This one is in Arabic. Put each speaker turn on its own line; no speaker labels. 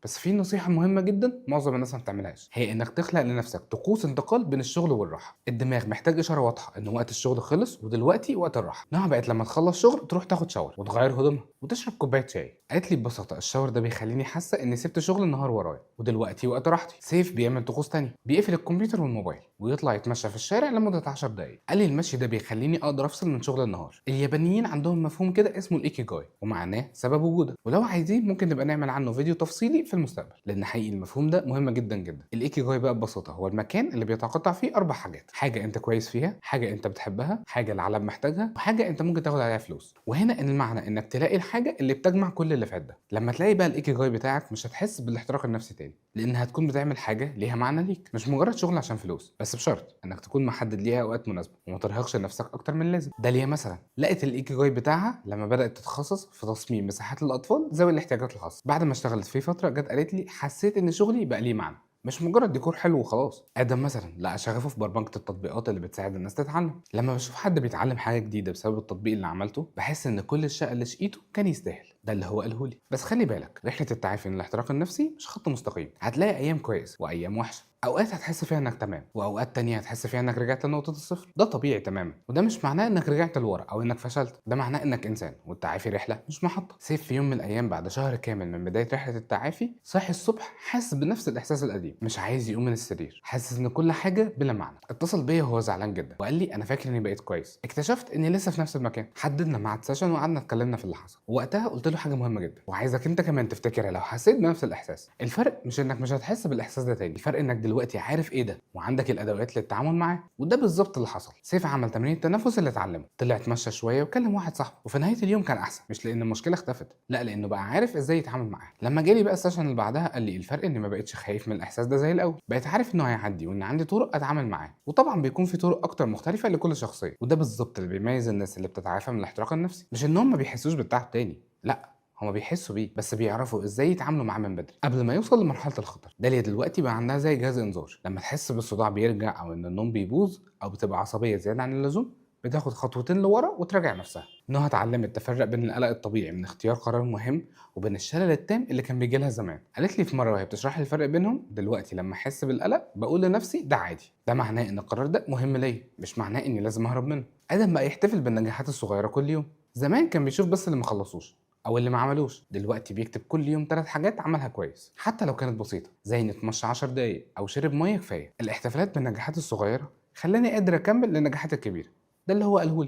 بس في نصيحة مهمة جدا معظم الناس ما بتعملهاش، هي انك تخلق لنفسك طقوس انتقال بين الشغل والراحة. الدماغ محتاج اشارة واضحة ان وقت الشغل خلص ودلوقتي وقت الراحة. انها بقت لما تخلص شغل تروح تاخد شاور وتغير هدومها وتشرب كوباية شاي. قالت لي ببساطة الشاور ده بيخليني حاسة اني سبت شغل النهار ورايا ودلوقتي وقت راحتي. سيف بيعمل طقوس تانية، بيقفل الكمبيوتر والموبايل ويطلع يتمشى في الشارع لمدة 10 دقايق. قال لي المشي ده بيخليني اقدر افصل من شغل النهار. اليابانيين عندهم مفهوم كده اسمه الايكيجاي ومعناه سبب وجودك، ولو عايزين ممكن نبقى نعمل عنه فيديو تفصيلي في المستقبل، لان حقيقي المفهوم ده مهم جدا جدا. الايكيجاي بقى ببساطه هو المكان اللي بيتقطع فيه اربع حاجات: حاجه انت كويس فيها، حاجه انت بتحبها، حاجه العالم محتاجها، وحاجه انت ممكن تاخد عليها فلوس. وهنا ان المعنى انك تلاقي الحاجه اللي بتجمع كل اللي فات ده. لما تلاقي بقى الايكيجاي بتاعك مش هتحس بالاحتراق النفسي تاني، لان هتكون بتعمل حاجه ليها معنى ليك، مش مجرد شغل عشان فلوس. بس بشرط انك تكون محدد ليها اوقات مناسبه وما ترهقش نفسك اكتر من اللازم. داليا مثلا لقت الايكيجاي بتاعها لما بدات تتخصص في تصميم مساحات للاطفال ذوي الاحتياجات الخاصه. بعد ما اشتغلت فيه فتره جت قالت لي حسيت ان شغلي بقى ليه معنى، مش مجرد ديكور حلو وخلاص. ادم مثلا لقى شغفه في برمجه التطبيقات اللي بتساعد الناس تتعلم. لما بشوف حد بيتعلم حاجه جديده بسبب التطبيق اللي عملته بحس ان كل الشقه اللي شقيته كان يستاهل. ده اللي هو قاله لي. بس خلي بالك رحله التعافي من الاحتراق النفسي مش خط مستقيم، هتلاقي ايام كويس وايام وحشه. اوقات هتحس فيها انك تمام واوقات تانية هتحس فيها انك رجعت لنقطه الصفر. ده طبيعي تماما، وده مش معناه انك رجعت لورا او انك فشلت، ده معناه انك انسان والتعافي رحله مش محطه. سيف في يوم من الايام بعد شهر كامل من بدايه رحله التعافي صاحي الصبح حاسس بنفس الاحساس القديم، مش عايز يقوم من السرير، حاسس ان كل حاجه بلا معنى. اتصل بيا وهو زعلان جدا وقال لي انا فاكر اني بقيت كويس، اكتشفت اني لسه في نفس المكان. حددنا ميعاد سيشن وقعدنا اتكلمنا في اللي حصل، ووقتها قلت له حاجه مهمه جدا وعايزك انت كمان تفتكرها لو حسيت بنفس الاحساس. الفرق مش انك مش هتحس بالاحساس ده تاني، الفرق انك دلوقتي عارف ايه ده وعندك الادوات للتعامل معاه. وده بالظبط اللي حصل. سيف عمل تمرين التنفس اللي اتعلمه، طلع اتمشى شويه وكلم واحد صاحبه، وفي نهايه اليوم كان احسن، مش لان المشكله اختفت، لا لانه بقى عارف ازاي يتعامل معاها. لما جالي بقى السيشن اللي بعدها قال لي الفرق اني ما بقتش خايف من الاحساس ده زي الاول، بقيت عارف انه هيعدي وان عندي طرق اتعامل معاه. وطبعا بيكون في طرق اكتر مختلفه لكل شخصيه، وده بالظبط اللي بيميز الناس اللي بتتعافى من الاحتراق النفسي. مش انهم ما بيحسوش بالتعب تاني، لا هما بيحسوا بيه بس بيعرفوا ازاي يتعاملوا معاه من بدري قبل ما يوصل لمرحله الخطر. داليا دلوقتي بقى عندها زي جهاز انذار، لما تحس بالصداع بيرجع او ان النوم بيبوظ او بتبقى عصبيه زياده عن اللزوم بتاخد خطوتين لورا وتراجع نفسها. انها اتعلمت تفرق بين القلق الطبيعي من اختيار قرار مهم وبين الشلل التام اللي كان بيجي لها زمان. قالت لي في مره وهي بتشرح لي الفرق بينهم: دلوقتي لما احس بالقلق بقول لنفسي ده عادي، ده معناه ان القرار ده مهم ليا، مش معناه اني لازم اهرب منه. ادم بقى يحتفل بالنجاحات الصغيره كل يوم. زمان كان بيشوف بس اللي ما خلصوش او اللي ما عملوش، دلوقتي بيكتب كل يوم 3 حاجات عملها كويس حتى لو كانت بسيطه، زي انه اتمشى 10 دقايق او شرب ميه كفايه. الاحتفالات بالنجاحات الصغيره خلاني قادر اكمل للنجاحات الكبيره. ده اللي هو قاله لي.